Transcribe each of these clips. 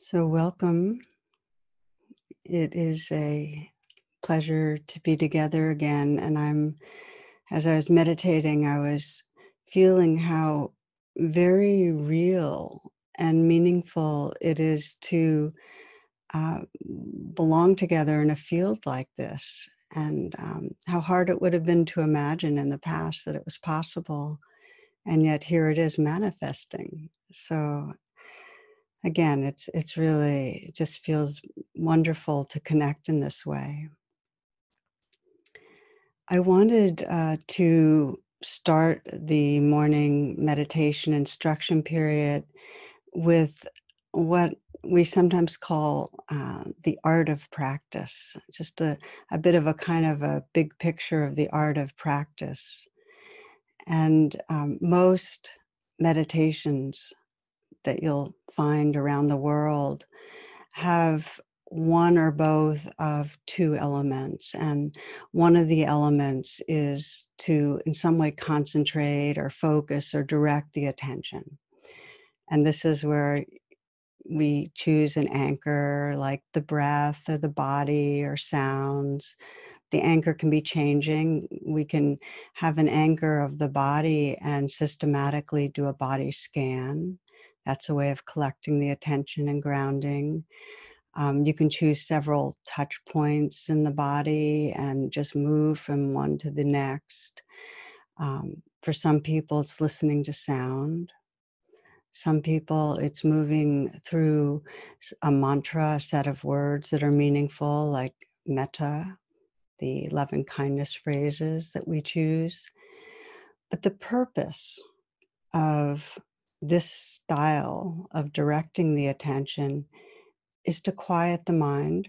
So, welcome. It is a pleasure to be together again. And as I was meditating, I was feeling how very real and meaningful it is to belong together in a field like this. And how hard it would have been to imagine in the past that it was possible. And yet here it is manifesting. So again, it's really it just feels wonderful to connect in this way. I wanted to start the morning meditation instruction period with what we sometimes call the art of practice, just a bit of a kind of a big picture of the art of practice. And most meditations that you'll find around the world have one or both of two elements. And one of the elements is to, in some way, concentrate or focus or direct the attention. And this is where we choose an anchor like the breath or the body or sounds. The anchor can be changing. We can have an anchor of the body and systematically do a body scan. That's a way of collecting the attention and grounding. You can choose several touch points in the body and just move from one to the next. For some people, it's listening to sound. Some people, it's moving through a mantra, a set of words that are meaningful, like metta, the love and kindness phrases that we choose. But the purpose of this style of directing the attention is to quiet the mind,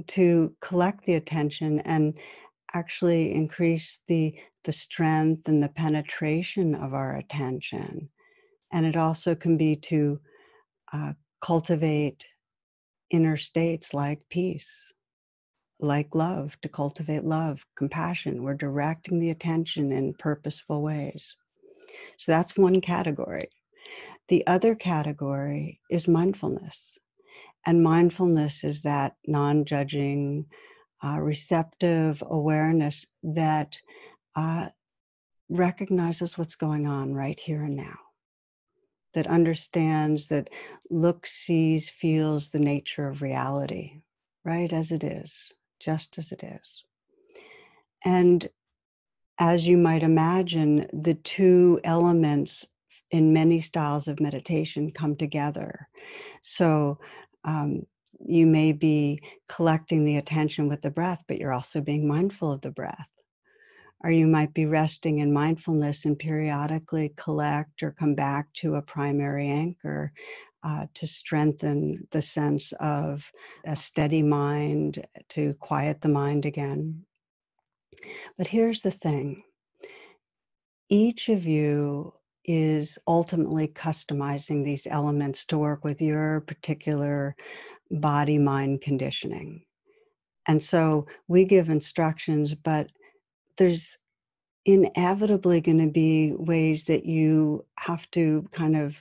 to collect the attention and actually increase the strength and the penetration of our attention. And it also can be to uh, cultivate inner states like peace, like love, to cultivate love, compassion. We're directing the attention in purposeful ways. So that's one category. The other category is mindfulness. And mindfulness is that non-judging, receptive awareness that uh, recognizes what's going on right here and now, that understands, that looks, sees, feels the nature of reality, right as it is, just as it is. And as you might imagine, the two elements in many styles of meditation come together. So um, you may be collecting the attention with the breath, but you're also being mindful of the breath. Or you might be resting in mindfulness and periodically collect or come back to a primary anchor to strengthen the sense of a steady mind, to quiet the mind again. But here's the thing. Each of you is ultimately customizing these elements to work with your particular body-mind conditioning. And so we give instructions, but there's inevitably going to be ways that you have to kind of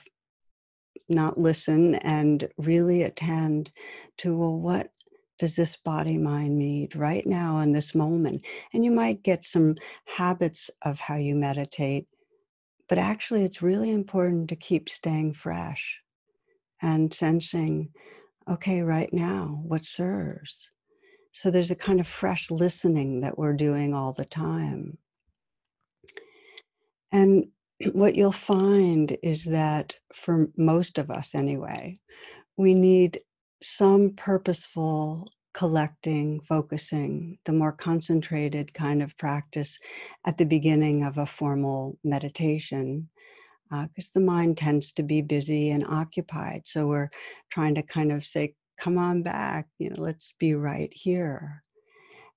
not listen and really attend to, well, what does this body mind need right now in this moment? And you might get some habits of how you meditate, but actually it's really important to keep staying fresh and sensing, okay, right now, what serves? So there's a kind of fresh listening that we're doing all the time. And what you'll find is that for most of us anyway, we need some purposeful collecting, focusing, the more concentrated kind of practice at the beginning of a formal meditation, because the mind tends to be busy and occupied. So we're trying to kind of say, come on back, let's be right here.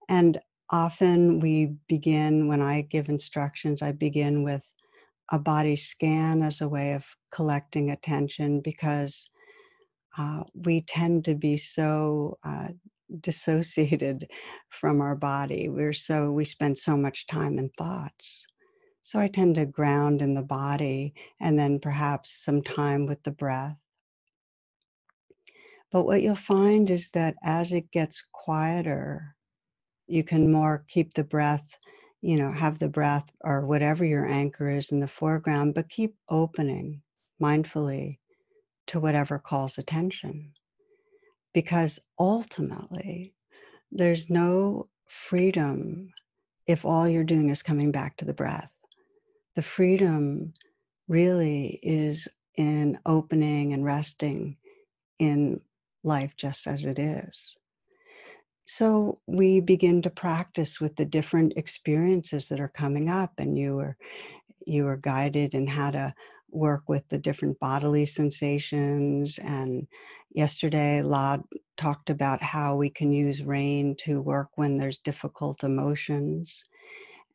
And often we begin, when I give instructions, I begin with a body scan as a way of collecting attention, because we tend to be so dissociated from our body. We spend so much time in thoughts. So I tend to ground in the body and then perhaps some time with the breath. But what you'll find is that as it gets quieter, you can more keep the breath, have the breath or whatever your anchor is in the foreground, but keep opening mindfully to whatever calls attention. Because ultimately, there's no freedom if all you're doing is coming back to the breath. The freedom really is in opening and resting in life just as it is. So we begin to practice with the different experiences that are coming up, and you were guided in how to work with the different bodily sensations. And yesterday, Lad talked about how we can use rain to work when there's difficult emotions.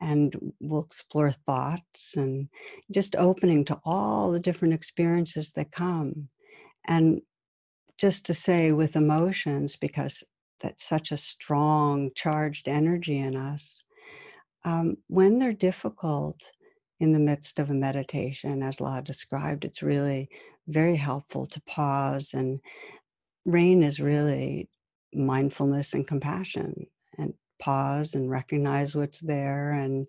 And we'll explore thoughts and just opening to all the different experiences that come. And just to say with emotions, because that's such a strong, charged energy in us, when they're difficult in the midst of a meditation, as La described, it's really very helpful to pause. And rain is really mindfulness and compassion, and pause and recognize what's there, and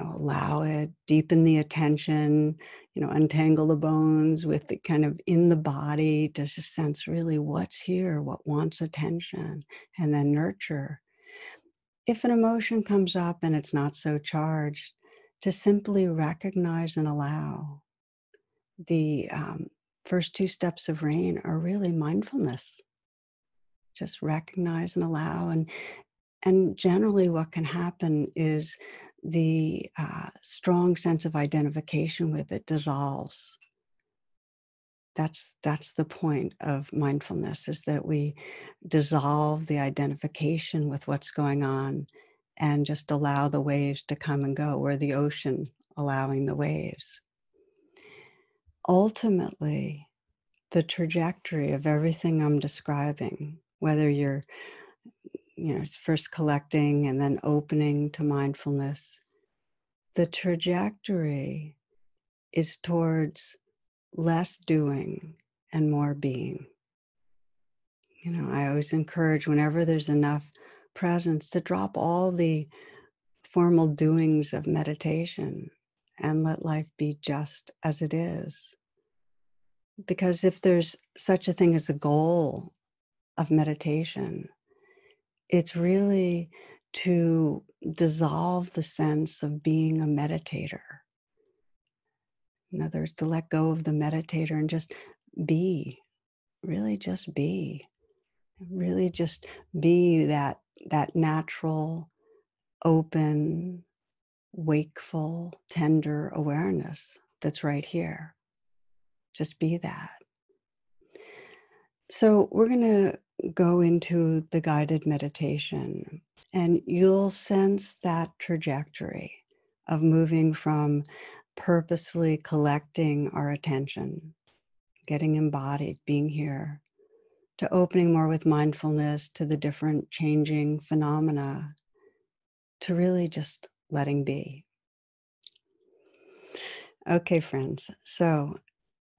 allow it, deepen the attention, untangle the bones with the kind of in the body to just sense really what's here, what wants attention, and then nurture. If an emotion comes up and it's not so charged, to simply recognize and allow. The first two steps of rain are really mindfulness. Just recognize and allow. And generally what can happen is the strong sense of identification with it dissolves. That's the point of mindfulness, is that we dissolve the identification with what's going on and just allow the waves to come and go, or the ocean allowing the waves. Ultimately, the trajectory of everything I'm describing, whether you're first collecting and then opening to mindfulness, the trajectory is towards less doing and more being. I always encourage, whenever there's enough presence, to drop all the formal doings of meditation and let life be just as it is. Because if there's such a thing as a goal of meditation, it's really to dissolve the sense of being a meditator. In other words, to let go of the meditator and just be, really just be, really just be that natural, open, wakeful, tender awareness that's right here. Just be that. So we're going to go into the guided meditation, and you'll sense that trajectory of moving from purposefully collecting our attention, getting embodied, being here, to opening more with mindfulness to the different changing phenomena, to really just letting be. Okay, friends, so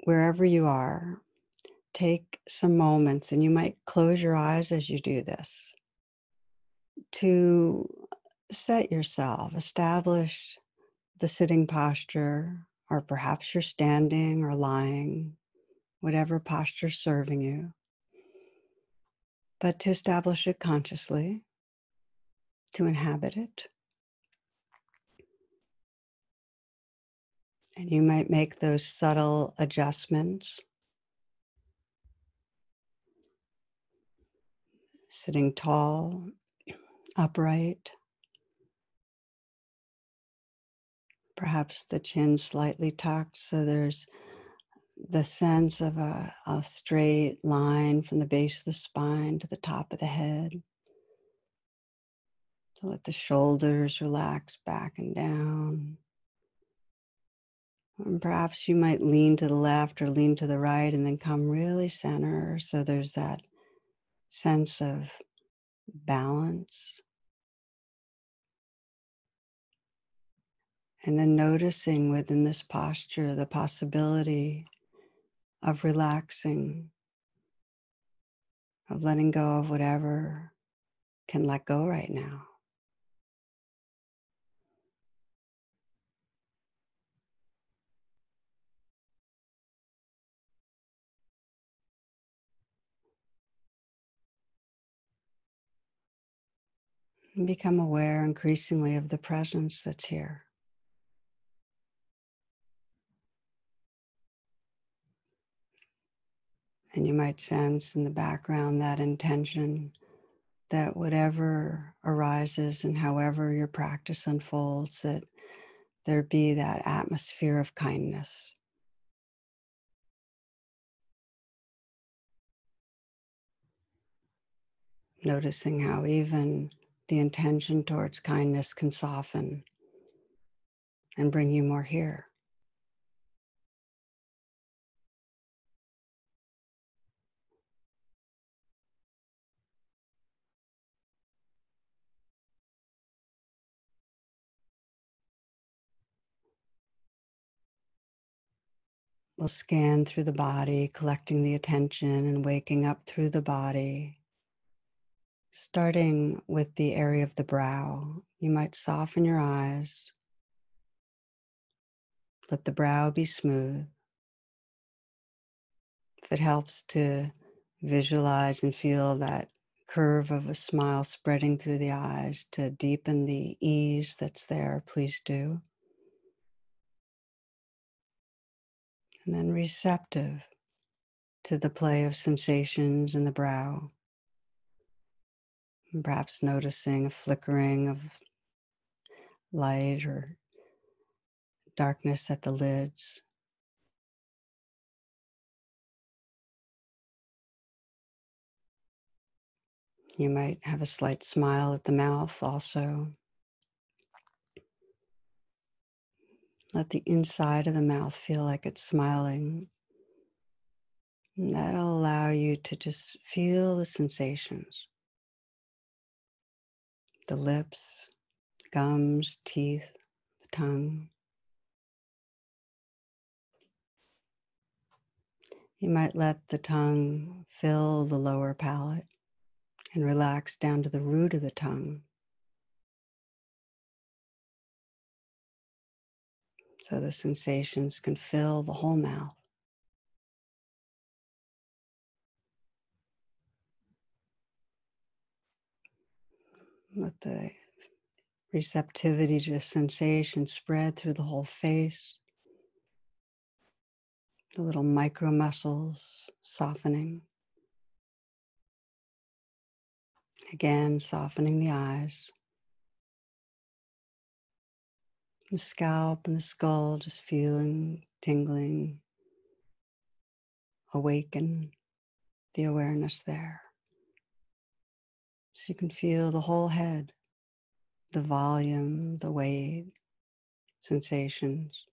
wherever you are, take some moments, and you might close your eyes as you do this, to set yourself, establish the sitting posture, or perhaps you're standing or lying, whatever posture is serving you, but to establish it consciously, to inhabit it. And you might make those subtle adjustments, sitting tall, upright, perhaps the chin slightly tucked, so there's the sense of a straight line from the base of the spine to the top of the head. To let the shoulders relax back and down. And perhaps you might lean to the left or lean to the right and then come really center. So there's that sense of balance. And then noticing within this posture the possibility of relaxing of letting go of whatever can let go right now. And become aware increasingly of the presence that's here. And you might sense in the background that intention that whatever arises and however your practice unfolds, that there be that atmosphere of kindness. Noticing how even the intention towards kindness can soften and bring you more here. We'll scan through the body, collecting the attention and waking up through the body. Starting with the area of the brow, you might soften your eyes. Let the brow be smooth. If it helps to visualize and feel that curve of a smile spreading through the eyes to deepen the ease that's there, please do. And then receptive to the play of sensations in the brow. And perhaps noticing a flickering of light or darkness at the lids. You might have a slight smile at the mouth also. Let the inside of the mouth feel like it's smiling. And that'll allow you to just feel the sensations. The lips, gums, teeth, the tongue. You might let the tongue fill the lower palate and relax down to the root of the tongue. So the sensations can fill the whole mouth. Let the receptivity to sensation spread through the whole face. The little micro muscles softening. Again, softening the eyes. The scalp and the skull just feeling, tingling, awaken the awareness there. So you can feel the whole head, the volume, the weight, sensations.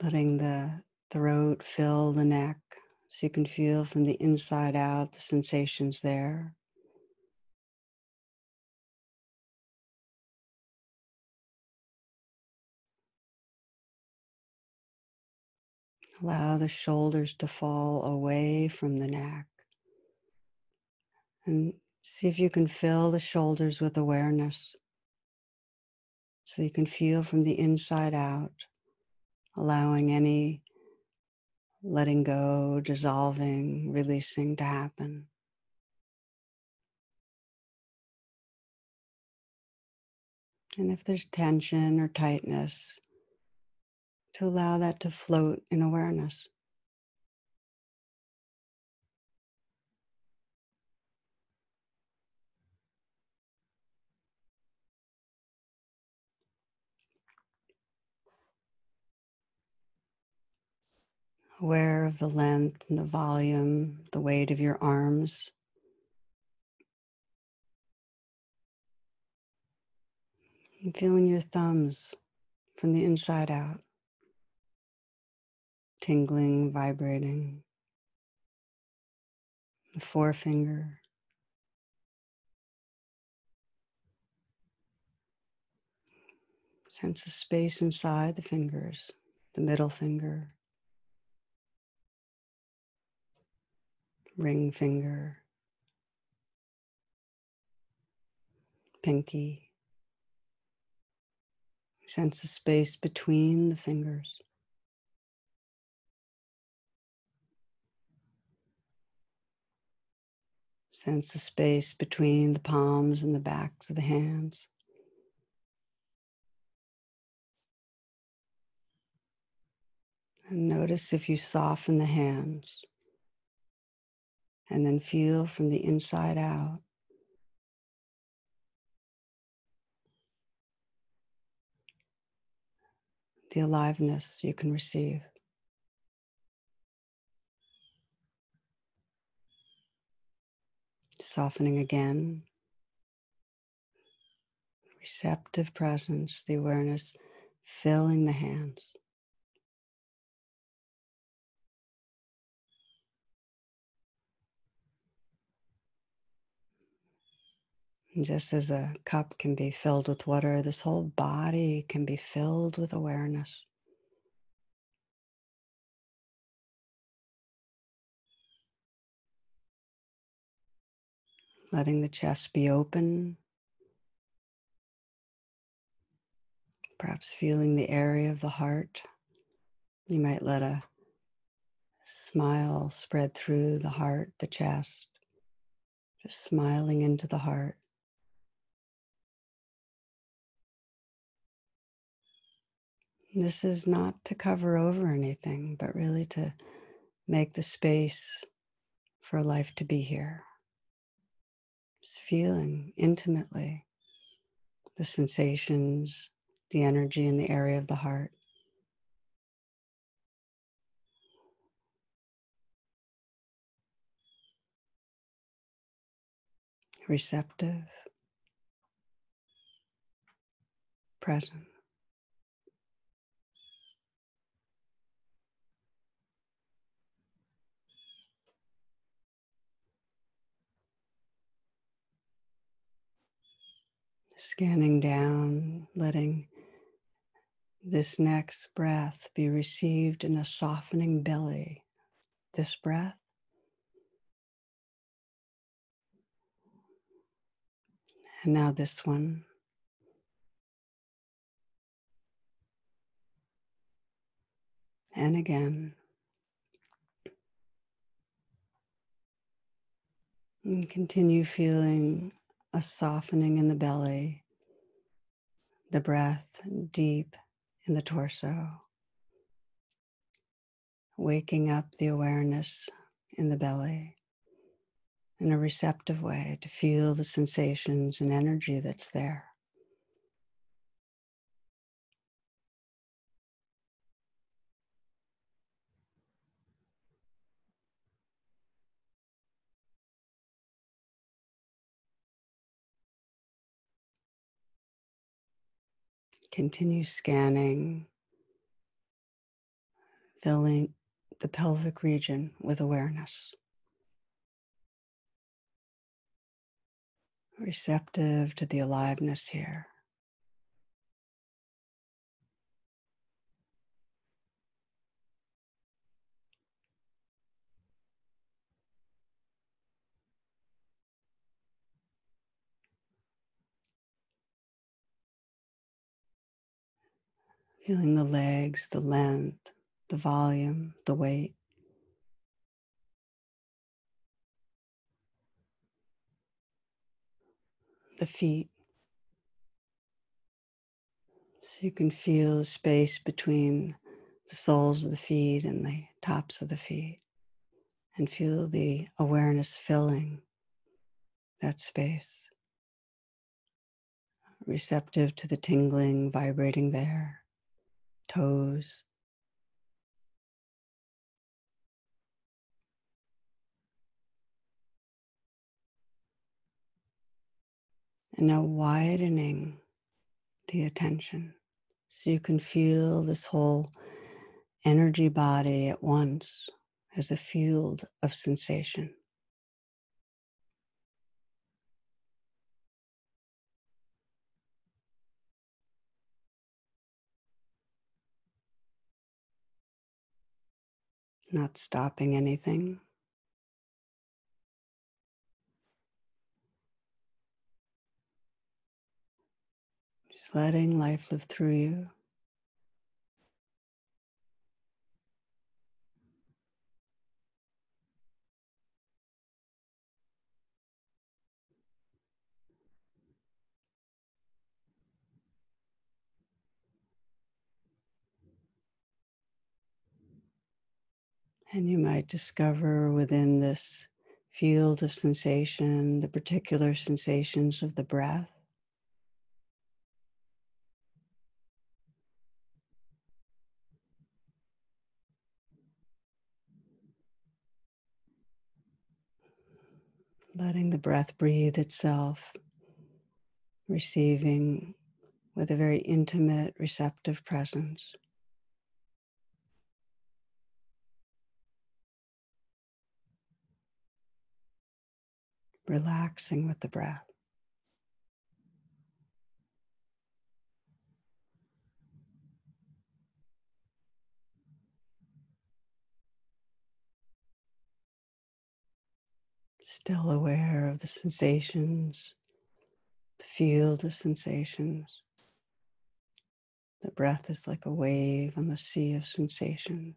Letting the throat fill the neck so you can feel from the inside out the sensations there. Allow the shoulders to fall away from the neck. And see if you can fill the shoulders with awareness. So you can feel from the inside out, allowing any letting go, dissolving, releasing to happen. And if there's tension or tightness, to allow that to float in awareness. Aware of the length and the volume, the weight of your arms. And feeling your thumbs from the inside out. Tingling, vibrating. The forefinger. Sense of space inside the fingers, the middle finger, ring finger, pinky. Sense of space between the fingers. Sense the space between the palms and the backs of the hands. And notice if you soften the hands and then feel from the inside out. The aliveness you can receive. Softening again. Receptive presence, the awareness filling the hands. And just as a cup can be filled with water, this whole body can be filled with awareness. Letting the chest be open. Perhaps feeling the area of the heart. You might let a smile spread through the heart, the chest. Just smiling into the heart. This is not to cover over anything, but really to make the space for life to be here. Just feeling intimately the sensations, the energy in the area of the heart. Receptive, present. Scanning down, letting this next breath be received in a softening belly. This breath. And now this one. And again. And continue feeling a softening in the belly, the breath deep in the torso, waking up the awareness in the belly in a receptive way to feel the sensations and energy that's there. Continue scanning, filling the pelvic region with awareness. Receptive to the aliveness here. Feeling the legs, the length, the volume, the weight. The feet. So you can feel the space between the soles of the feet and the tops of the feet. And feel the awareness filling that space. Receptive to the tingling, vibrating there. Toes. And now widening the attention so you can feel this whole energy body at once as a field of sensation. not stopping anything, just letting life live through you. And you might discover within this field of sensation the particular sensations of the breath, letting the breath breathe itself, receiving with a very intimate, receptive presence, relaxing with the breath. Still aware of the sensations, the field of sensations. The breath is like a wave on the sea of sensations.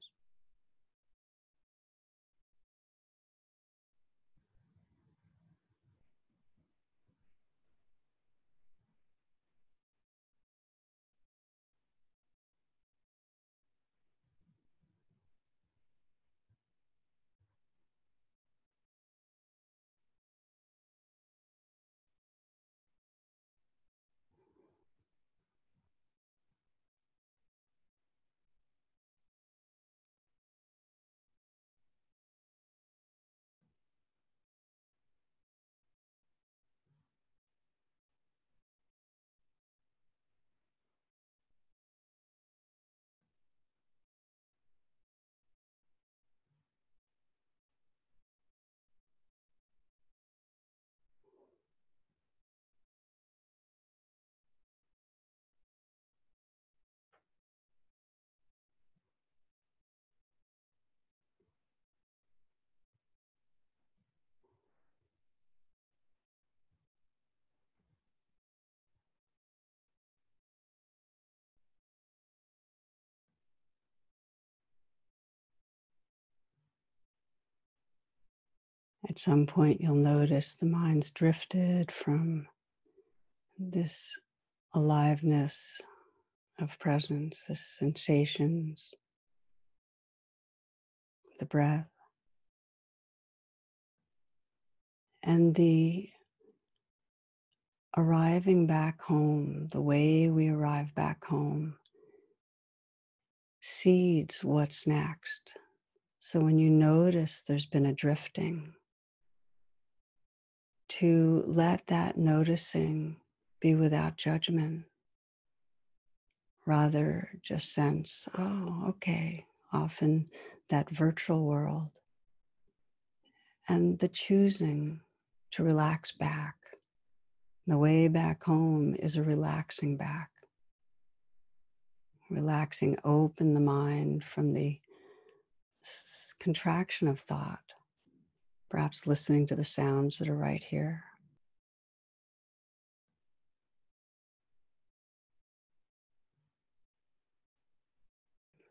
At some point, you'll notice the mind's drifted from this aliveness of presence, the sensations, the breath, and the arriving back home, the way we arrive back home, seeds what's next. So when you notice there's been a drifting, to let that noticing be without judgment, rather just sense, oh, okay, often that virtual world, and the choosing to relax back. The way back home is a relaxing back, relaxing open the mind from the contraction of thought, perhaps listening to the sounds that are right here.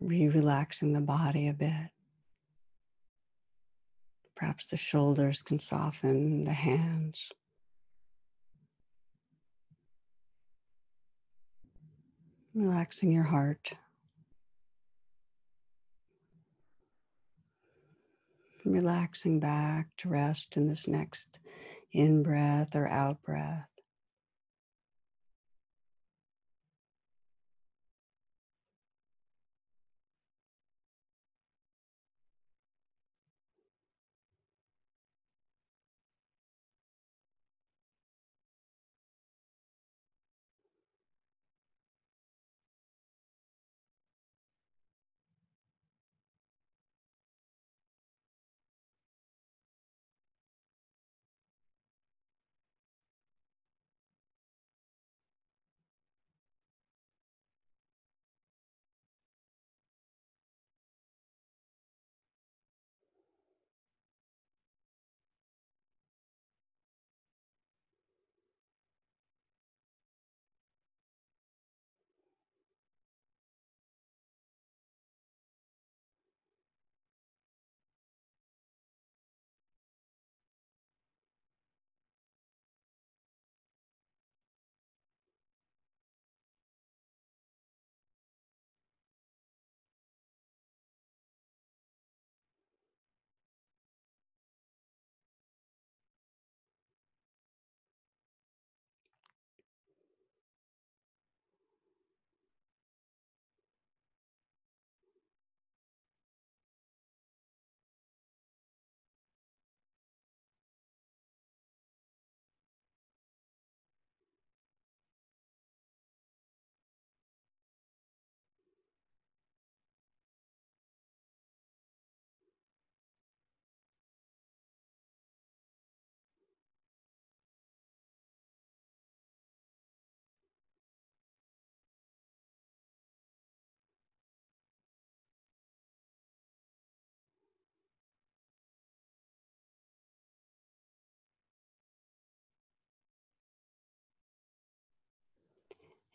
Relaxing the body a bit. Perhaps the shoulders can soften, the hands. Relaxing your heart. Relaxing back to rest in this next in-breath or out-breath.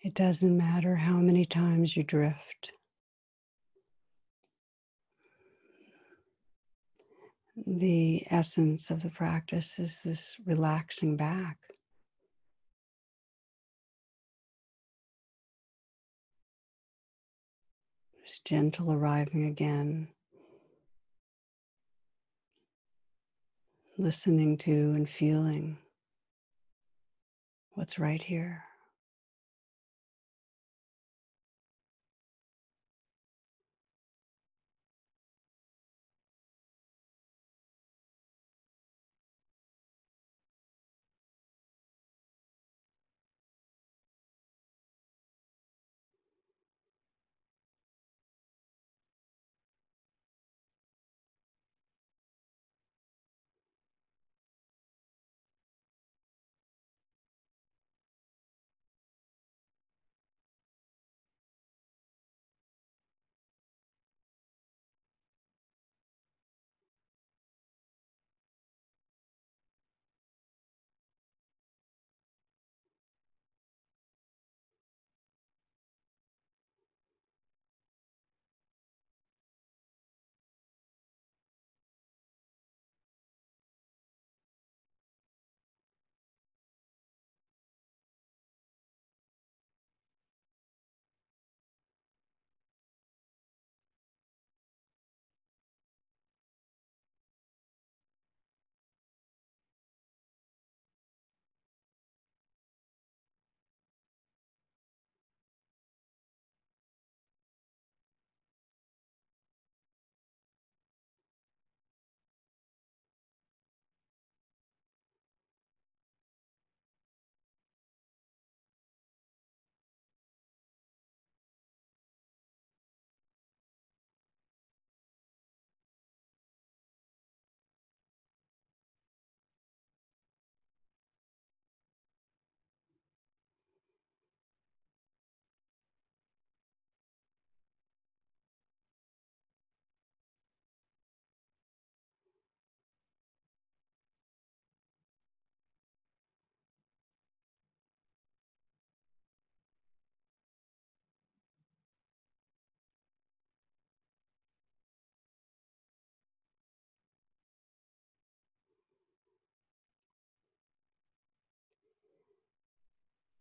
It doesn't matter how many times you drift. The essence of the practice is this relaxing back, this gentle arriving again, listening to and feeling what's right here.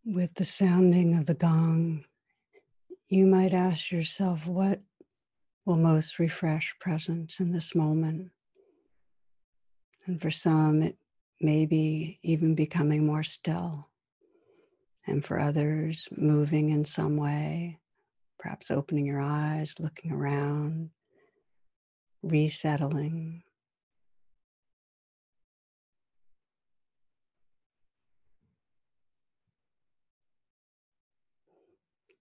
With the sounding of the gong, you might ask yourself what will most refresh presence in this moment. And for some, it may be even becoming more still. And for others, moving in some way, perhaps opening your eyes, looking around, resettling.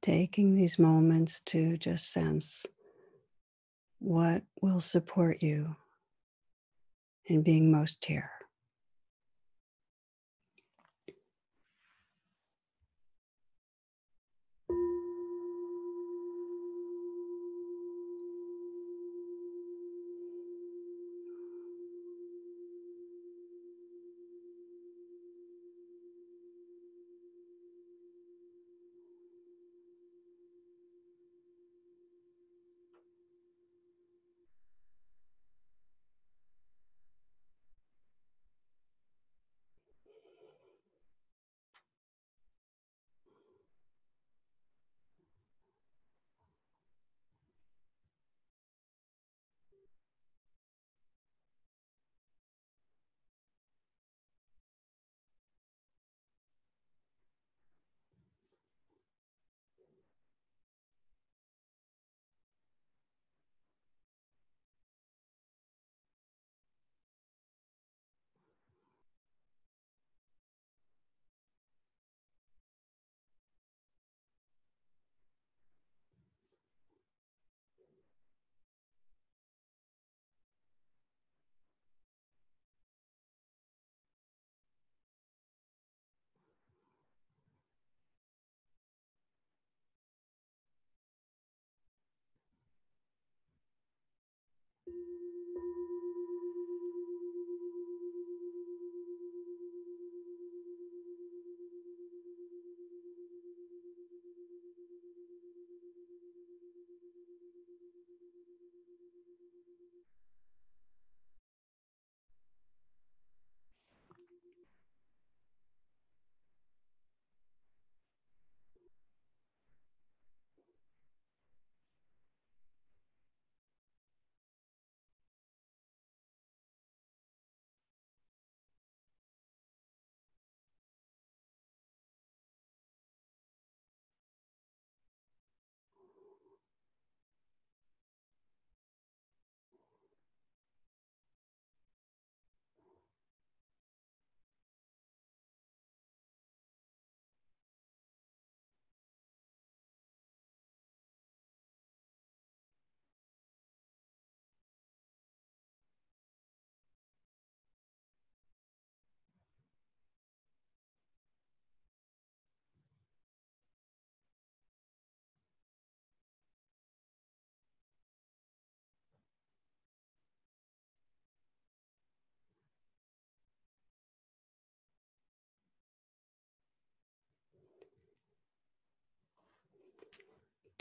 Taking these moments to just sense what will support you in being most here.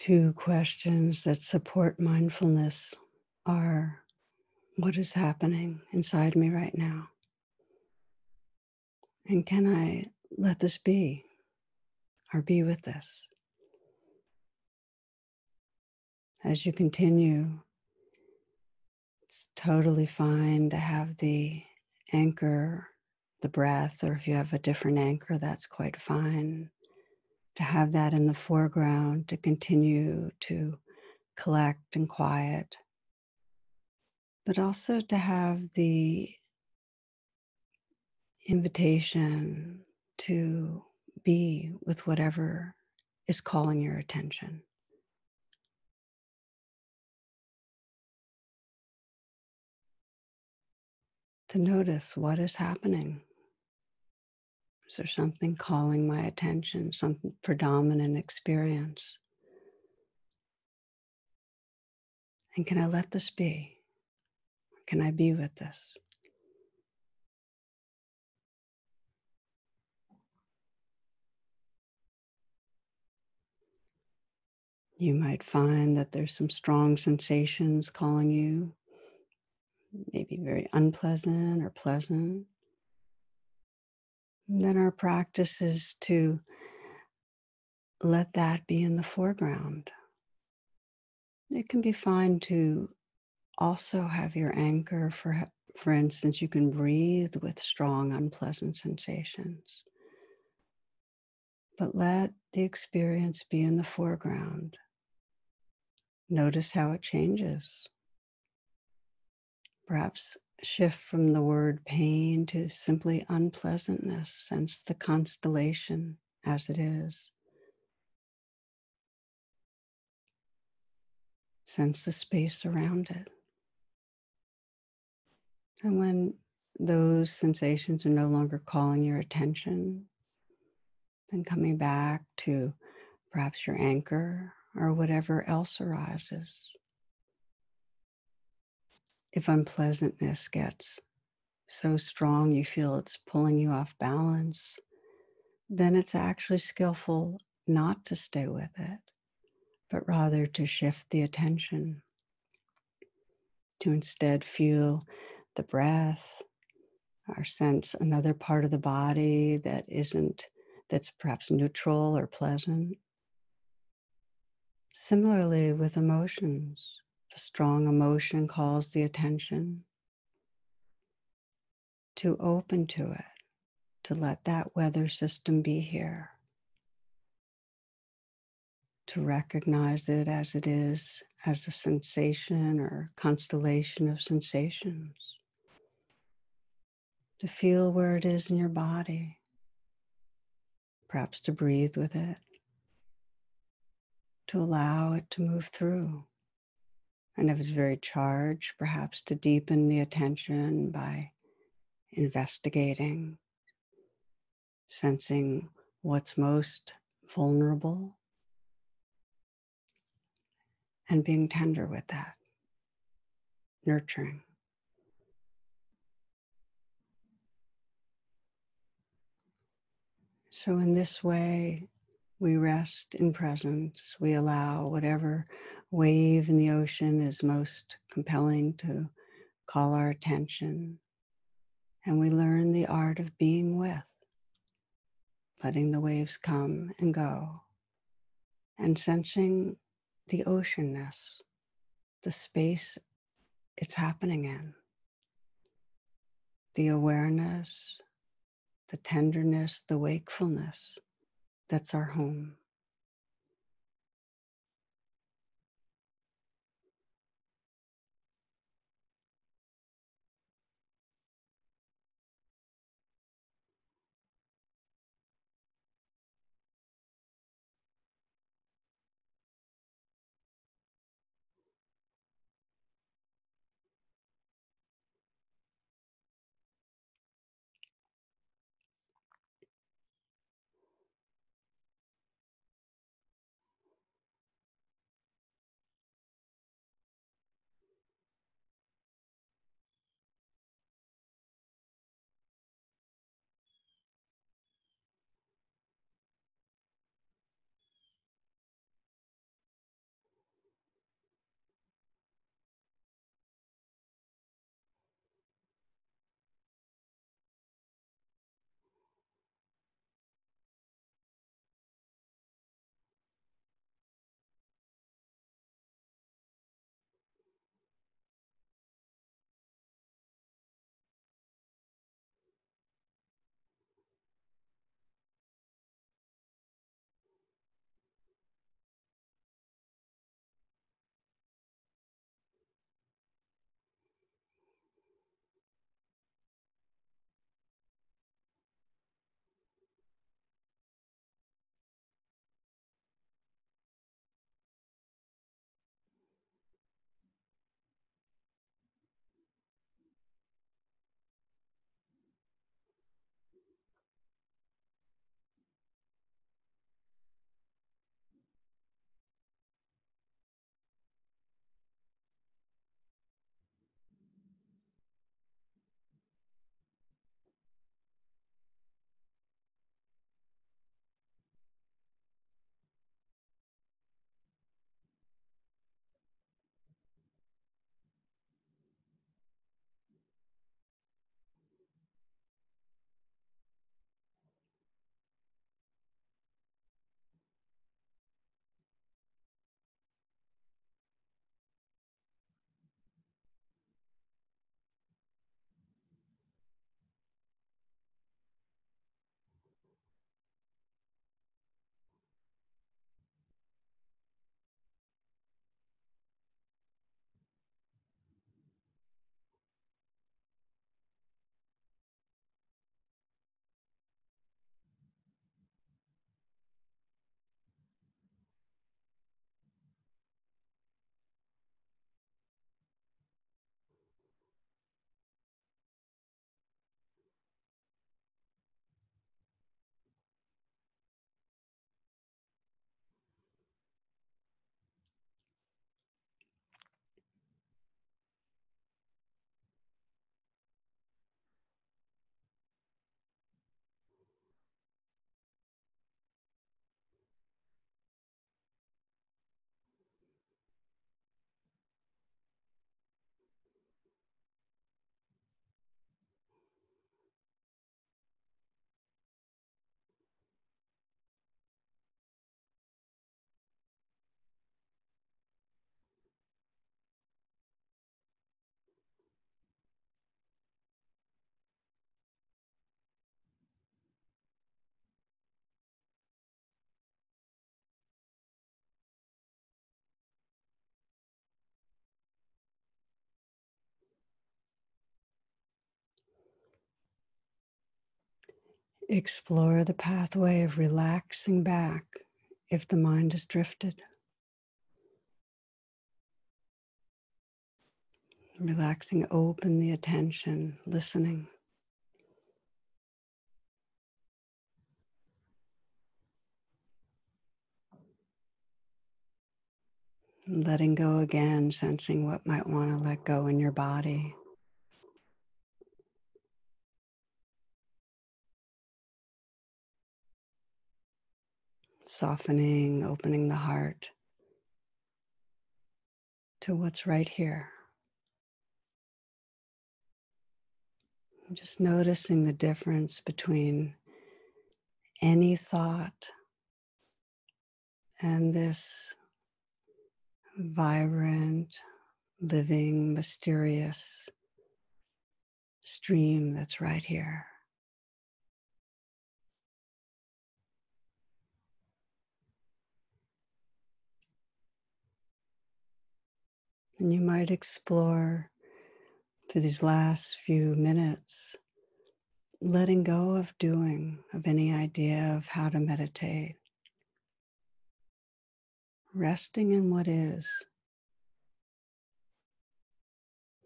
Two questions that support mindfulness are: what is happening inside me right now? And can I let this be or be with this? As you continue, it's totally fine to have the anchor, the breath, or if you have a different anchor, that's quite fine. To have that in the foreground, to continue to collect and quiet, but also to have the invitation to be with whatever is calling your attention. To notice what is happening. Is there something calling my attention, some predominant experience? And can I let this be? Can I be with this? You might find that there's some strong sensations calling you, maybe very unpleasant or pleasant. And then our practice is to let that be in the foreground. It can be fine to also have your anchor. For instance, you can breathe with strong, unpleasant sensations. But let the experience be in the foreground. Notice how it changes. Perhaps shift from the word pain to simply unpleasantness. Sense the constellation as it is. Sense the space around it. And when those sensations are no longer calling your attention, then coming back to perhaps your anchor or whatever else arises. If unpleasantness gets so strong you feel it's pulling you off balance, then it's actually skillful not to stay with it, but rather to shift the attention, to instead feel the breath or sense another part of the body that's perhaps neutral or pleasant. Similarly with emotions, if a strong emotion calls the attention, to open to it, to let that weather system be here, to recognize it is as a sensation or constellation of sensations, to feel where it is in your body, perhaps to breathe with it, to allow it to move through. And if it's very charged, perhaps to deepen the attention by investigating, sensing what's most vulnerable, and being tender with that, nurturing. So in this way, we rest in presence. We allow whatever wave in the ocean is most compelling to call our attention. And we learn the art of being with, letting the waves come and go, and sensing the oceanness, the space it's happening in, the awareness, the tenderness, the wakefulness that's our home. Explore the pathway of relaxing back if the mind has drifted. Relaxing, open the attention, listening. Letting go again, sensing what might want to let go in your body. Softening, opening the heart to what's right here. Just noticing the difference between any thought and this vibrant, living, mysterious stream that's right here. And you might explore for these last few minutes, letting go of doing, of any idea of how to meditate, resting in what is,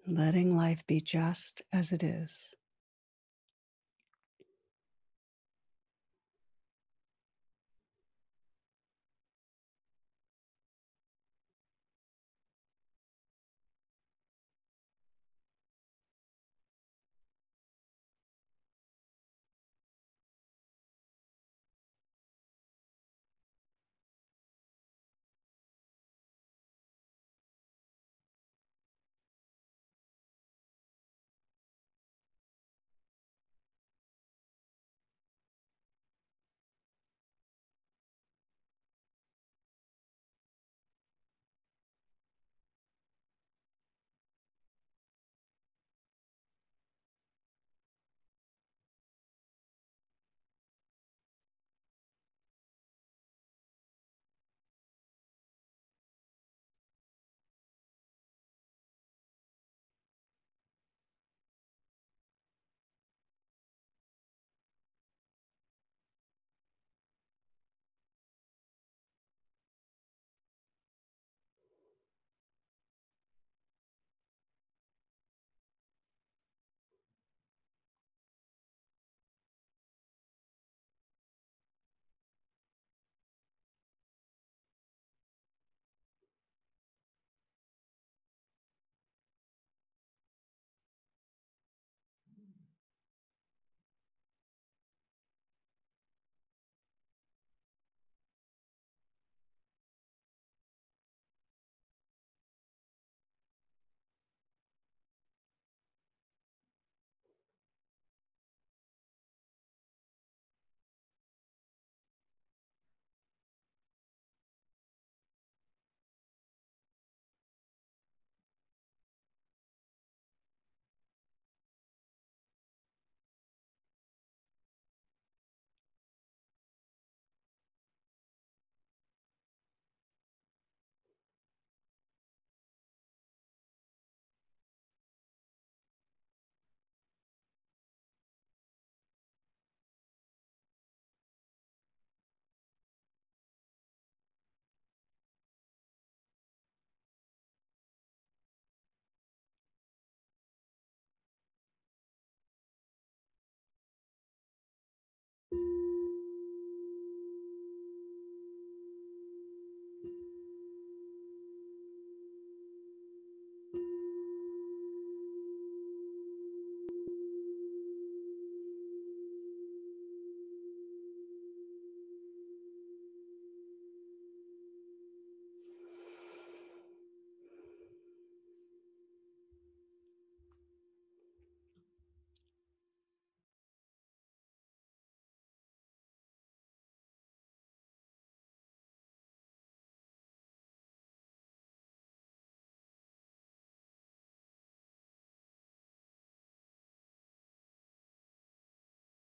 letting life be just as it is.